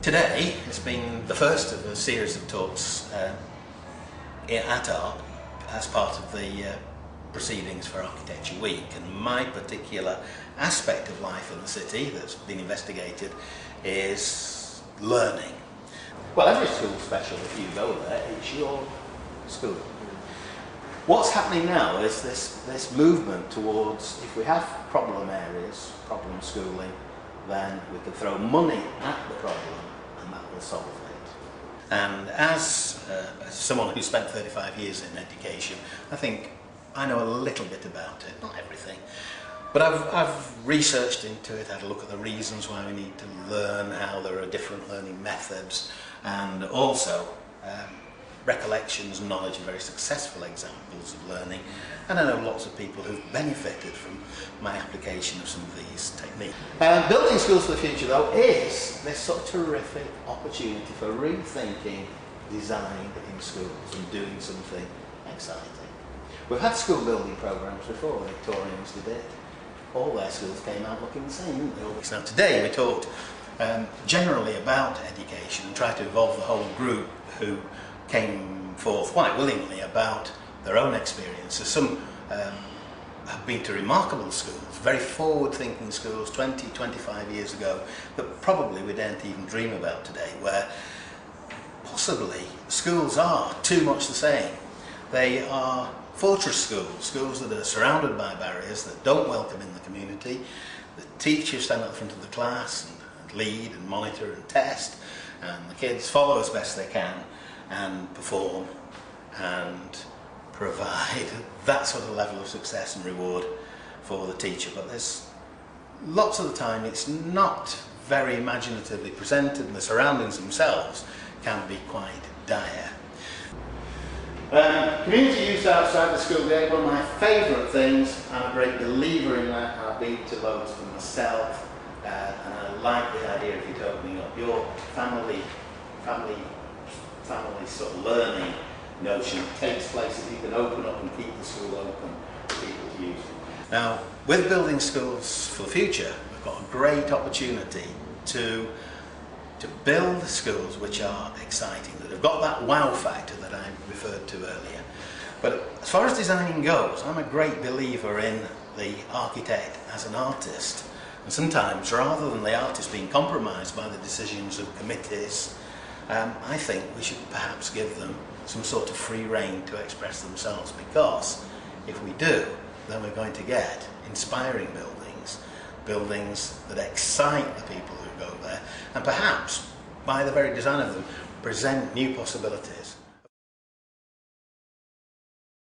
Today has been the first of a series of talks at ARC as part of the proceedings for Architecture Week, and my particular aspect of life in the city that's been investigated is learning. Well, every school's special if you go there, it's your school. What's happening now is this movement towards, if we have problem areas, problem schooling, then we can throw money at the problem and that will solve it. And as someone who spent 35 years in education, I think I know a little bit about it, not everything. But I've researched into it, had a look at the reasons why we need to learn, how there are different learning methods, and also recollections, knowledge of very successful examples of learning. And I know lots of people who've benefited from my application of some of these techniques. Building Schools for the Future, though, is this sort of terrific opportunity for rethinking design in schools and doing something exciting. We've had school building programmes before, the Victorians did it. All their schools came out looking the same, didn't they? Now today we talked generally about education and tried to involve the whole group who came forth quite willingly about their own experiences. Some have been to remarkable schools, very forward-thinking schools 20, 25 years ago that probably we don't even dream about today, where possibly schools are too much the same. They are fortress schools, schools that are surrounded by barriers, that don't welcome in the community. The teachers stand at the front of the class and lead and monitor and test, and the kids follow as best they can and perform and provide that sort of level of success and reward for the teacher. But there's lots of the time it's not very imaginatively presented, and the surroundings themselves can be quite dire. Community use outside the school day, one of my favourite things. I'm a great believer in that. I've been to loads for myself, and I like the idea of it opening up your family sort of learning notion takes place if you can open up and keep the school open for people to use. Now, with Building Schools for the Future, we've got a great opportunity to build schools which are exciting, that have got that wow factor that I referred to earlier. But as far as designing goes, I'm a great believer in the architect as an artist. And sometimes, rather than the artist being compromised by the decisions of committees, I think we should perhaps give them some sort of free rein to express themselves, because if we do, then we're going to get inspiring buildings that excite the people who go there, and perhaps, by the very design of them, present new possibilities.